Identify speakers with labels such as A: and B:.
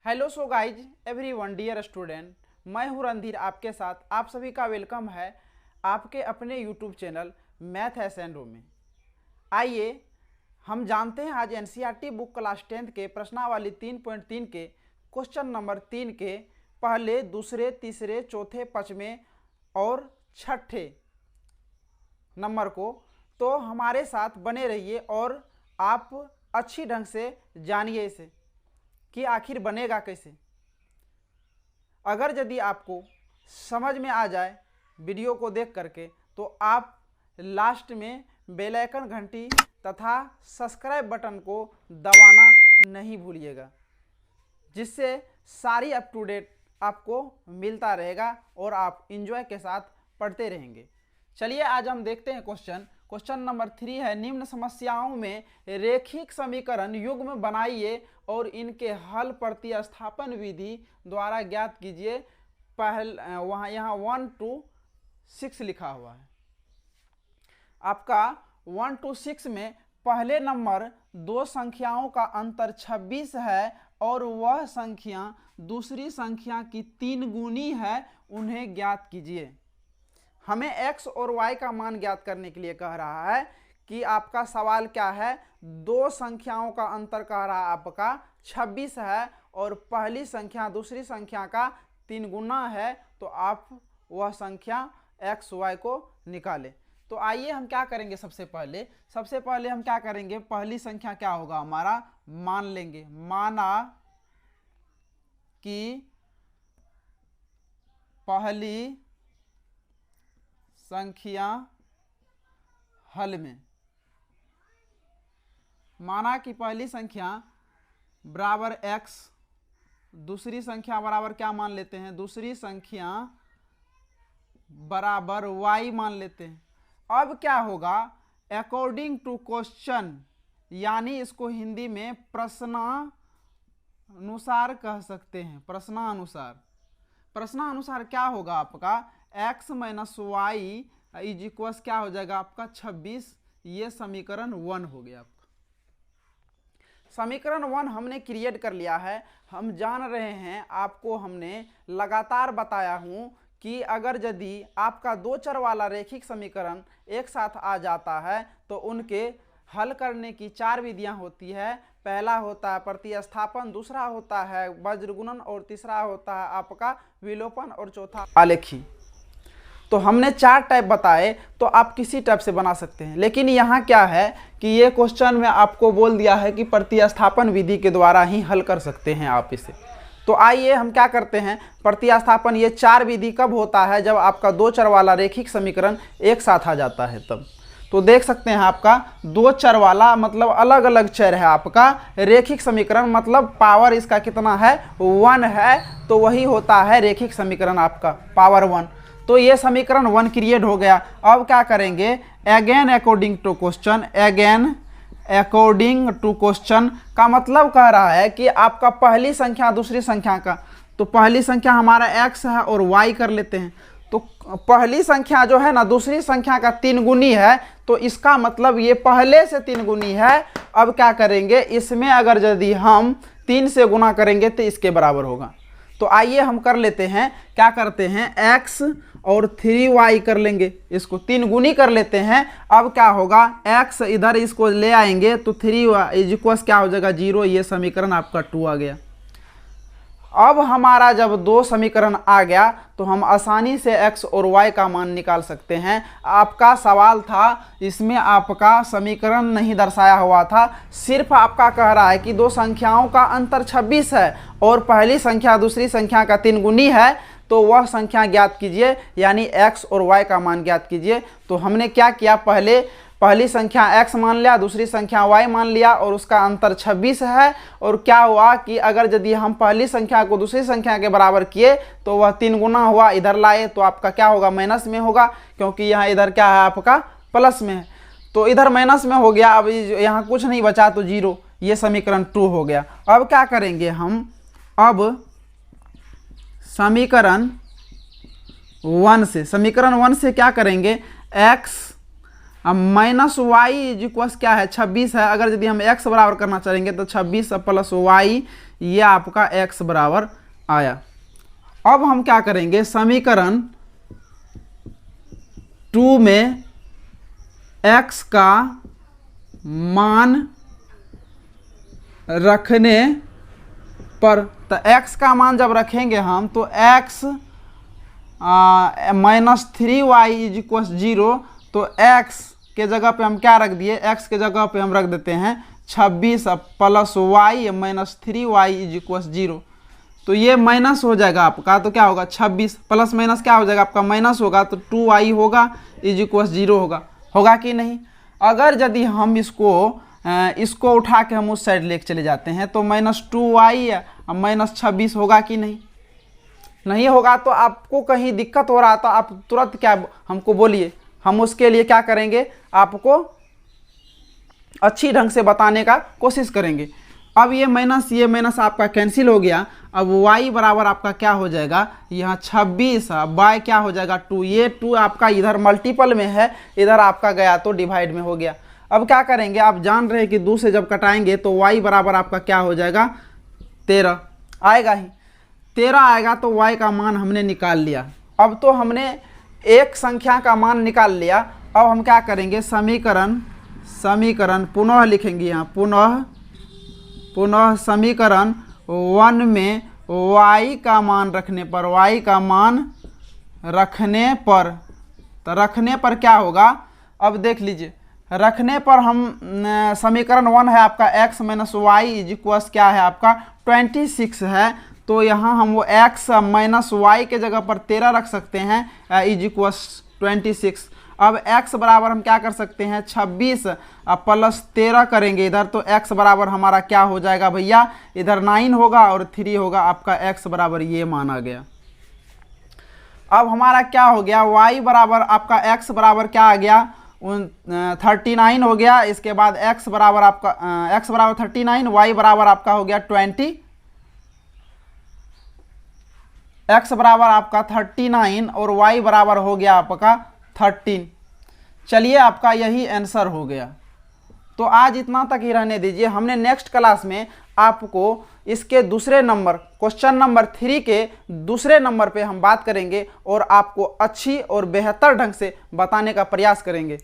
A: Hello so guys everyone dear student, मैं हूं रणधीर आपके साथ। आप सभी का वेलकम है आपके अपने यूट्यूब चैनल मैथ एसेंडो में। आइए हम जानते हैं आज एनसीईआरटी बुक क्लास 10th के प्रश्नावली 3.3 के क्वेश्चन नंबर 3 के पहले, दूसरे, तीसरे, चौथे, पाँचवें और छठे नंबर को। तो हमारे साथ बने रहिए और आप अच्छी ढंग से जानिए इसे कि आखिर बनेगा कैसे। अगर यदि आपको समझ में आ जाए वीडियो को देख करके तो आप लास्ट में बेल आइकन घंटी तथा सब्सक्राइब बटन को दबाना नहीं भूलिएगा, जिससे सारी अप टू डेट आपको मिलता रहेगा और आप एंजॉय के साथ पढ़ते रहेंगे। चलिए आज हम देखते हैं क्वेश्चन नंबर 3 है, निम्न समस्याओं में रेखिक समीकरण युग्म बनाइए और इनके हल प्रतिस्थापन विधि द्वारा ज्ञात कीजिए। यहाँ 1 to 6 लिखा हुआ है। आपका 1 to 6 में पहले नंबर दो संख्याओं का अंतर 26 है और वह संख्या दूसरी संख्या की 3 गुनी है, उन्हें ज्ञात कीजिए। हमें x और y का मान ज्ञात करने के लिए कह रहा है कि आपका सवाल क्या है, दो संख्याओं का अंतर कह रहा है आपका 26 है और पहली संख्या दूसरी संख्या का 3 गुना है, तो आप वह संख्या x y को निकालें। तो आइए हम क्या करेंगे, सबसे पहले हम क्या करेंगे, पहली संख्या क्या होगा हमारा, मान लेंगे। माना कि पहली संख्या हल में, माना कि पहली संख्या बराबर x, दूसरी संख्या बराबर क्या मान लेते हैं, दूसरी संख्या बराबर y मान लेते हैं। अब क्या होगा, अकॉर्डिंग टू क्वेश्चन, यानी इसको हिंदी में प्रश्नानुसार कह सकते हैं। प्रश्नानुसार क्या होगा आपका, x minus y is equal क्या हो जाएगा आपका 26। ये समीकरण 1 हो गया आपका। समीकरण 1 हमने क्रिएट कर लिया है। हम जान रहे हैं, आपको हमने लगातार बताया हूं कि अगर यदि आपका दो चर वाला रेखिक समीकरण एक साथ आ जाता है तो उनके हल करने की 4 विधियां होती है। पहला होता है प्रतिस्थापन, दूसरा होता है वज्रगुणन और तीसरा होता है आपका विलोपन और चौथा आलेखी। तो हमने 4 टाइप बताए, तो आप किसी टाइप से बना सकते हैं। लेकिन यहाँ क्या है कि ये क्वेश्चन में आपको बोल दिया है कि प्रतिस्थापन विधि के द्वारा ही हल कर सकते हैं आप इसे। तो आइए हम क्या करते हैं, प्रतिस्थापन ये 4 विधि कब होता है, जब आपका दो चर वाला रेखिक समीकरण एक साथ आ जाता है तब। तो देख सकते हैं आपका दो चर वाला मतलब अलग अलग चर है आपका रेखिक समीकरण, मतलब पावर इसका कितना है 1 है, तो वही होता है रेखिक समीकरण आपका पावर 1। तो ये समीकरण 1 क्रिएट हो गया। अब क्या करेंगे, अगेन अकॉर्डिंग टू क्वेश्चन का मतलब कह रहा है कि आपका पहली संख्या दूसरी संख्या का, तो पहली संख्या हमारा x है और y कर लेते हैं। तो पहली संख्या जो है ना दूसरी संख्या का 3 गुनी है, तो इसका मतलब ये पहले से 3 गुनी है। अब क्या करेंगे, इसमें अगर यदि हम 3 से गुना करेंगे तो इसके बराबर होगा। तो आइए हम कर लेते हैं, क्या करते हैं, x और 3y कर लेंगे, इसको 3 गुनी कर लेते हैं। अब क्या होगा, x इधर इसको ले आएंगे तो 3y इज इक्वल क्या हो जाएगा 0। ये समीकरण आपका 2 आ गया। अब हमारा जब दो समीकरण आ गया तो हम आसानी से x और y का मान निकाल सकते हैं। आपका सवाल था, इसमें आपका समीकरण नहीं दर्शाया हुआ था, सिर्फ आपका कह रहा है कि दो संख्याओं का अंतर 26 है और पहली संख्या दूसरी संख्या का 3 गुनी है, तो वह संख्या ज्ञात कीजिए, यानी x और y का मान ज्ञात कीजिए। तो हमने क्या किया, पहली संख्या x मान लिया, दूसरी संख्या y मान लिया और उसका अंतर 26 है। और क्या हुआ कि अगर यदि हम पहली संख्या को दूसरी संख्या के बराबर किए तो वह 3 गुना हुआ, इधर लाए तो आपका क्या होगा, माइनस में होगा, क्योंकि यहाँ इधर क्या है आपका प्लस में है, तो इधर माइनस में हो गया। अब यहाँ कुछ नहीं बचा तो 0। ये समीकरण 2 हो गया। अब क्या करेंगे हम, अब समीकरण 1 से क्या करेंगे, x अब माइनस वाई इज इक्वल क्या है 26 है। अगर यदि हम x बराबर करना चाहेंगे तो 26 प्लस वाई, ये आपका x बराबर आया। अब हम क्या करेंगे, समीकरण 2 में x का मान रखने पर, तो x का मान जब रखेंगे हम तो x -3y इज इक्वल 0, तो x के जगह पे हम क्या रख दिए, x के जगह पे हम रख देते हैं 26 plus Y -3y is equal 0। तो ये माइनस हो जाएगा आपका, तो क्या होगा 26 प्लस माइनस क्या हो जाएगा आपका माइनस होगा, तो 2y होगा इज इक्वल 0 होगा कि नहीं। अगर यदि हम इसको उठा के हम उस साइड लेके चले जाते हैं तो -2y -26 होगा कि नहीं होगा। तो आपको कहीं दिक्कत हो रहा तो आप तुरंत क्या हमको बोलिए, हम उसके लिए क्या करेंगे, आपको अच्छी ढंग से बताने का कोशिश करेंगे। अब ये माइनस आपका कैंसिल हो गया। अब y बराबर आपका क्या हो जाएगा, यहाँ 26 बाय क्या हो जाएगा 2, ये 2 आपका इधर मल्टीपल में है, इधर आपका गया तो डिवाइड में हो गया। अब क्या करेंगे, आप जान रहे हैं कि 2 से जब कटाएंगे तो y बराबर आपका क्या हो जाएगा 13 आएगा ही, 13 आएगा। तो y का मान हमने निकाल लिया। अब तो हमने एक संख्या का मान निकाल लिया। अब हम क्या करेंगे, समीकरण पुनः लिखेंगे यहाँ, पुनः समीकरण 1 में y का मान रखने पर, तो रखने पर क्या होगा, अब देख लीजिए, रखने पर हम समीकरण 1 है आपका x - y इज इक्वल क्या है आपका 26 है, तो यहाँ हम वो x - y के जगह पर 13 रख सकते हैं इज इक्वल 26। अब x बराबर हम क्या कर सकते हैं 26 प्लस 13 करेंगे इधर, तो x बराबर हमारा क्या हो जाएगा भैया, इधर 9 होगा और 3 होगा, आपका x बराबर ये मान आ गया। अब हमारा क्या हो गया, y बराबर आपका x बराबर क्या आ गया 39 हो गया। इसके बाद x बराबर आपका x बराबर 39, y बराबर आपका हो गया 20, x बराबर आपका 39 और y बराबर हो गया आपका 13। चलिए आपका यही आंसर हो गया। तो आज इतना तक ही रहने दीजिए। हमने नेक्स्ट क्लास में आपको इसके दूसरे नंबर, क्वेश्चन नंबर 3 के दूसरे नंबर पे हम बात करेंगे और आपको अच्छी और बेहतर ढंग से बताने का प्रयास करेंगे।